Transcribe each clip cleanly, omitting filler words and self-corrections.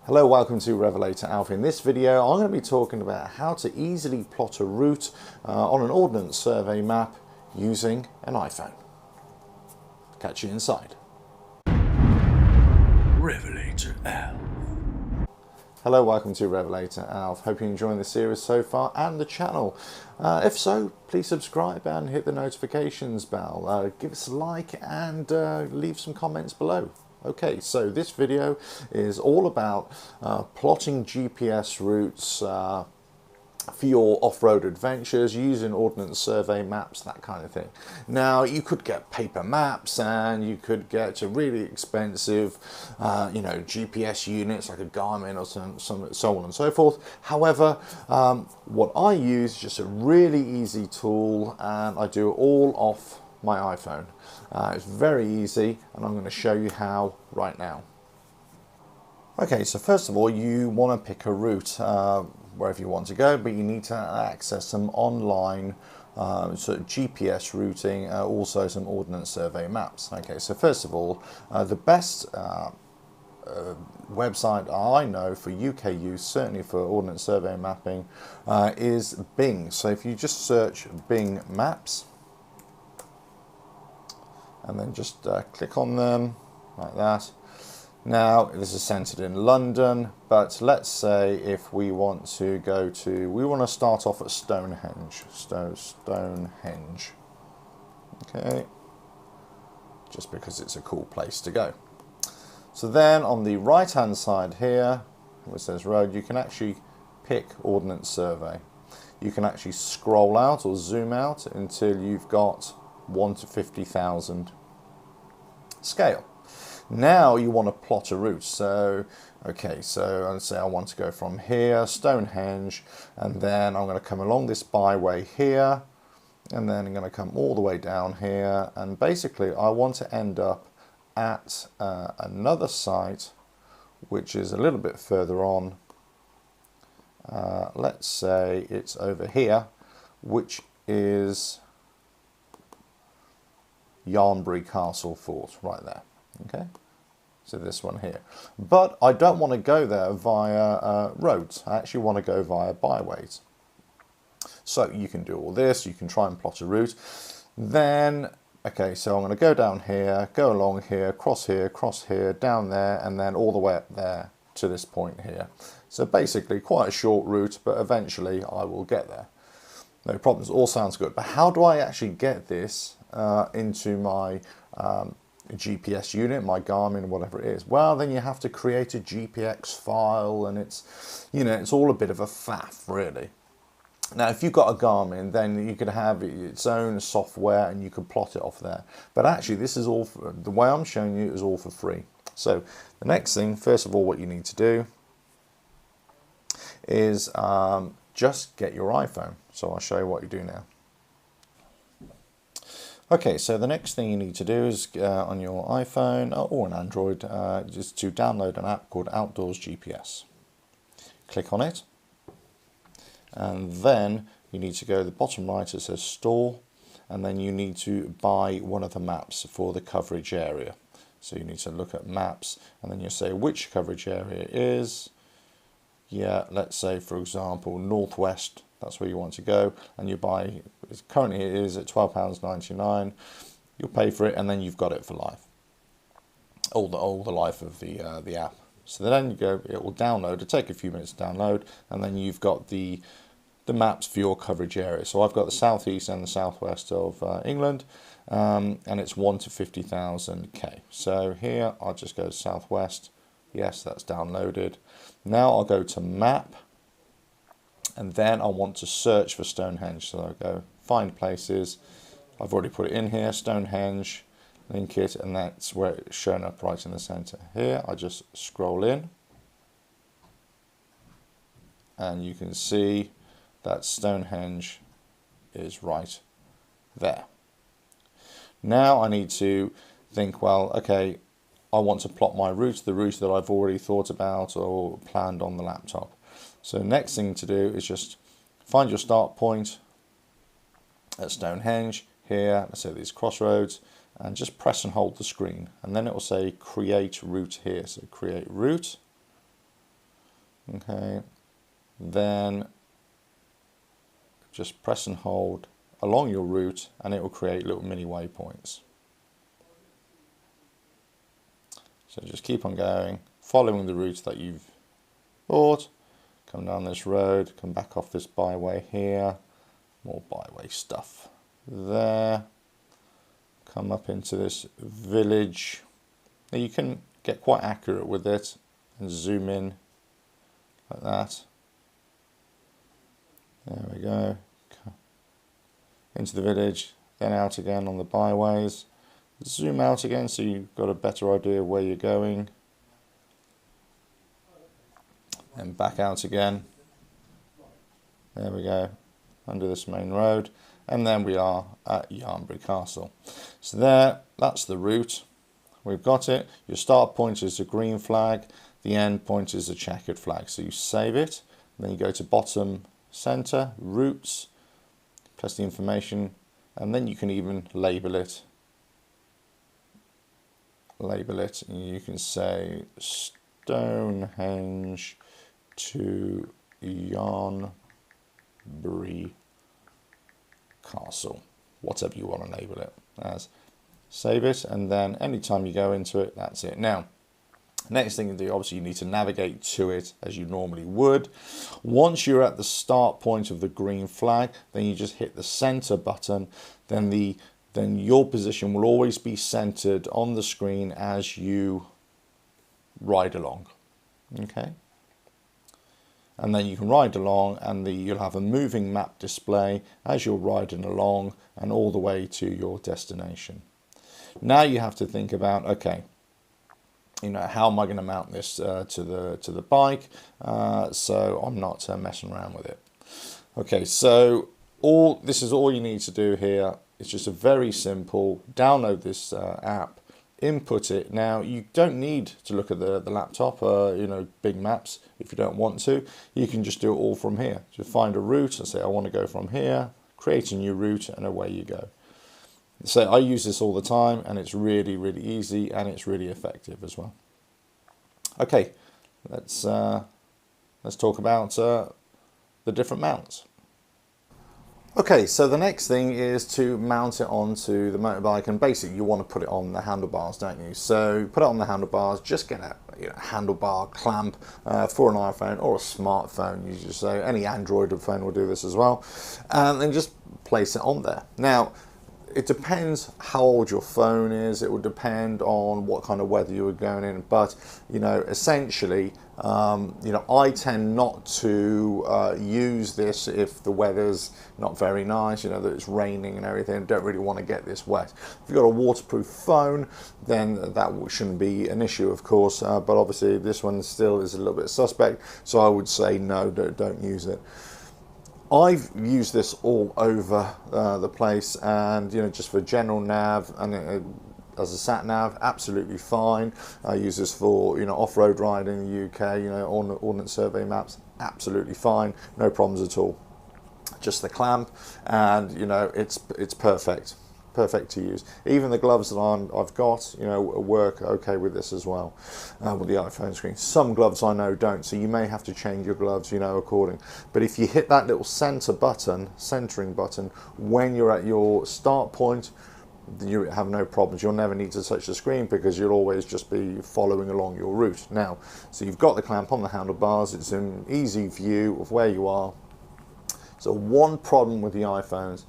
Hello, welcome to RevelatorAlf. In this video, I'm going to be talking about how to easily plot a route on an Ordnance survey map using an iPhone. Catch you inside. RevelatorAlf. Hello, welcome to RevelatorAlf. Hope you're enjoying the series so far and the channel. If so, please subscribe and hit the notifications bell. Give us a like and leave some comments below. Okay, so this video is all about plotting GPS routes for your off-road adventures using Ordnance survey maps, that kind of thing. Now, you could get paper maps and you could get a really expensive, GPS units like a Garmin or so on and so forth. However, what I use is just a really easy tool, and I do it all off my iPhone. It's very easy, and I'm going to show you how right now. Okay, so first of all, you want to pick a route wherever you want to go, but you need to access some online sort of GPS routing, also some Ordnance survey maps. Okay, so first of all, the best website I know for UK use, certainly for Ordnance survey mapping, is Bing. So if you just search Bing Maps, and then just click on them like that. Now this is centered in London, but let's say if we want to we want to start off at Stonehenge. Stonehenge. Okay, just because it's a cool place to go. So then on the right hand side here, where it says road, you can actually pick Ordnance survey. You can actually scroll out or zoom out until you've got 1 to 50,000 scale. Now you want to plot a route. So, okay, so let's say I want to go from here, Stonehenge, and then I'm going to come along this byway here, and then I'm going to come all the way down here, and basically I want to end up at another site which is a little bit further on. Let's say it's over here, which is Yarnbury Castle Fort, right there. Okay, so this one here. But I don't want to go there via roads. I actually want to go via byways. So you can do all this. You can try and plot a route. Then, okay, so I'm going to go down here, go along here, cross here, down there, and then all the way up there to this point here. So basically quite a short route, but eventually I will get there. No problems, all sounds good. But how do I actually get this into my GPS unit, my Garmin, whatever it is? Well, then you have to create a GPX file, and it's all a bit of a faff, really. Now, if you've got a Garmin, then you could have its own software and you could plot it off there. But actually, this is all, the way I'm showing you is all for free. So the next thing, first of all, what you need to do is just get your iPhone. So I'll show you what you do now. Okay, so the next thing you need to do is on your iPhone or an Android, just to download an app called Outdoors GPS. Click on it, and then you need to go to the bottom right. It says Store, and then you need to buy one of the maps for the coverage area. So you need to look at maps, and then you say which coverage area it is. Yeah, let's say, for example, Northwest, that's where you want to go, and you buy, currently it is at £12.99, you'll pay for it, and then you've got it for life, all the life of the app. So then you go, it will download, it'll take a few minutes to download, and then you've got the maps for your coverage area. So I've got the southeast and the southwest of England, and it's 1 to 50,000 K. So here, I'll just go to southwest. Yes, that's downloaded. Now I'll go to map, and then I want to search for Stonehenge. So I'll go find places. I've already put it in here, Stonehenge, link it, and that's where it's shown up right in the center. Here, I just scroll in, and you can see that Stonehenge is right there. Now I need to think, well, okay, I want to plot my route, the route that I've already thought about or planned on the laptop. So next thing to do is just find your start point at Stonehenge here, let's say these crossroads, and just press and hold the screen, and then it will say create route here. So create route, Okay, then just press and hold along your route and it will create little mini waypoints. So just keep on going, following the route that you've thought. Come down this road, come back off this byway here, more byway stuff there. Come up into this village. Now you can get quite accurate with it and zoom in like that. There we go. Into the village, then out again on the byways. Zoom out again so you've got a better idea of where you're going. And back out again. There we go, under this main road. And then we are at Yarnbury Castle. So that's the route. We've got it. Your start point is a green flag. The end point is a checkered flag. So you save it. And then you go to bottom center, routes, press the information, and then you can even label it. And you can say Stonehenge to Yarnbury Castle, whatever you want to label it as. Save it, and then anytime you go into it, that's it. Now, next thing you do, obviously you need to navigate to it as you normally would. Once you're at the start point of the green flag, then you just hit the center button. Then your position will always be centered on the screen as you ride along. Okay. And then you can ride along, and you'll have a moving map display as you're riding along and all the way to your destination. Now you have to think about, okay, how am I going to mount this to the bike so I'm not messing around with it. Okay, so this is all you need to do here. It's just a very simple, download this app, input it. Now you don't need to look at the laptop, big maps if you don't want to. You can just do it all from here. Just find a route and say I want to go from here, create a new route, and away you go. So I use this all the time, and it's really, really easy, and it's really effective as well. Okay, let's talk about the different mounts. Okay, so the next thing is to mount it onto the motorbike, and basically you want to put it on the handlebars, don't you? So put it on the handlebars, just get a handlebar clamp for an iPhone or a smartphone. You just say any Android phone will do this as well, and then just place it on there. Now, it depends how old your phone is. It would depend on what kind of weather you were going in. But, essentially, I tend not to use this if the weather's not very nice, that it's raining and everything. Don't really want to get this wet. If you've got a waterproof phone, then that shouldn't be an issue, of course. But obviously, this one still is a little bit suspect. So I would say no, don't use it. I've used this all over the place, and just for general nav and as a sat nav, absolutely fine. I use this for off-road riding in the UK, Ordnance survey maps, absolutely fine, no problems at all. Just the clamp, and it's perfect to use. Even the gloves that I've got, work okay with this as well, with the iPhone screen. Some gloves I know don't, so you may have to change your gloves, according. But if you hit that little centering button, when you're at your start point, you have no problems. You'll never need to touch the screen because you'll always just be following along your route. Now, so you've got the clamp on the handlebars. It's an easy view of where you are. So one problem with the iPhones,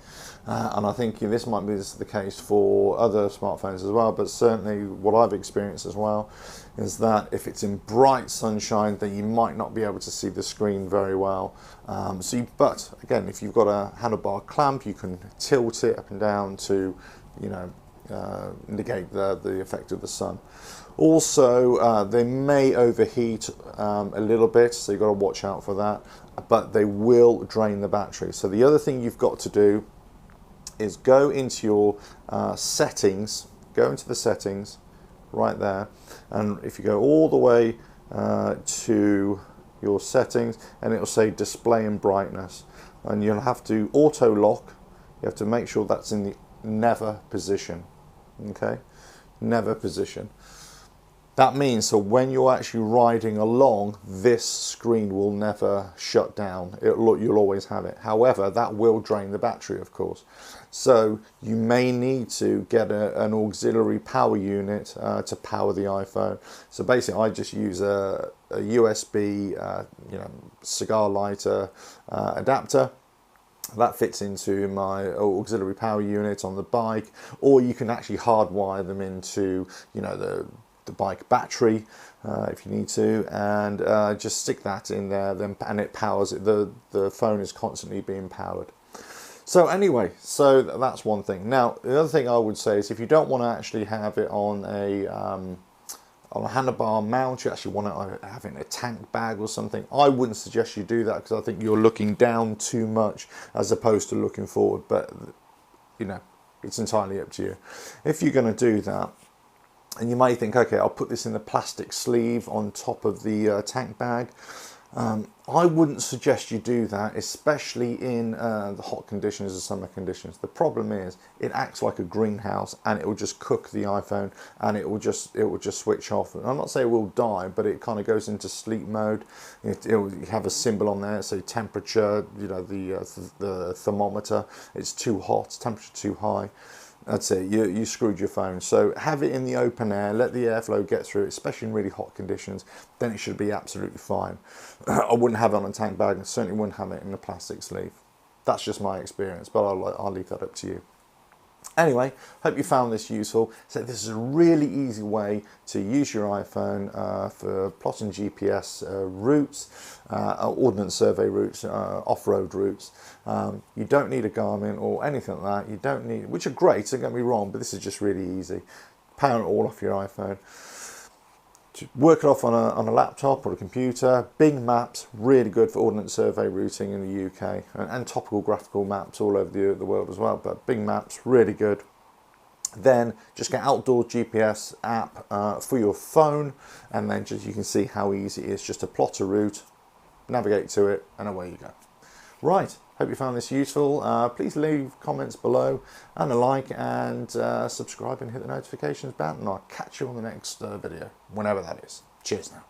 and I think this might be the case for other smartphones as well, but certainly what I've experienced as well, is that if it's in bright sunshine, then you might not be able to see the screen very well. But again, if you've got a handlebar clamp, you can tilt it up and down to, negate the effect of the sun. Also, they may overheat a little bit, so you've got to watch out for that, but they will drain the battery. So the other thing you've got to do is go into your settings, go into the settings right there, and if you go all the way to your settings, and it'll say display and brightness, and you'll have to auto lock. You have to make sure that's in the never position. Okay, never position. That means so when you're actually riding along, this screen will never shut down. You'll always have it. However, that will drain the battery, of course. So you may need to get an auxiliary power unit to power the iPhone. So basically, I just use a USB, cigar lighter adapter. That fits into my auxiliary power unit on the bike, or you can actually hardwire them into, the bike battery if you need to, and just stick that in there, and it powers it. The phone is constantly being powered. So anyway, so that's one thing. Now the other thing I would say is if you don't want to actually have it on a handlebar mount, you actually want to have it in a tank bag or something, I wouldn't suggest you do that, because I think you're looking down too much as opposed to looking forward. But it's entirely up to you. If you're going to do that, and you might think, okay, I'll put this in the plastic sleeve on top of the tank bag. I wouldn't suggest you do that, especially in the hot conditions, the summer conditions. The problem is it acts like a greenhouse, and it will just cook the iPhone, and it will just switch off. And I'm not saying it will die, but it kind of goes into sleep mode. You have a symbol on there, say temperature, the thermometer. It's too hot, temperature too high. That's it, you screwed your phone. So have it in the open air, let the airflow get through it, especially in really hot conditions, then it should be absolutely fine. I wouldn't have it on a tank bag, and certainly wouldn't have it in a plastic sleeve. That's just my experience, but I'll leave that up to you. Anyway, hope you found this useful. So this is a really easy way to use your iPhone for plotting GPS routes, ordnance survey routes, off-road routes. You don't need a Garmin or anything like that. You don't need, which are great, don't get me wrong, but this is just really easy. Power it all off your iPhone. Work it off on a laptop or a computer. Bing Maps, really good for ordnance survey routing in the UK, and topical graphical maps all over the world as well. But Bing Maps, really good. Then just get Outdoors GPS app for your phone, and then you can see how easy it is just to plot a route, navigate to it, and away you go. Right, hope you found this useful. Please leave comments below, and a like, and subscribe and hit the notifications button, and I'll catch you on the next video, whenever that is. Cheers now.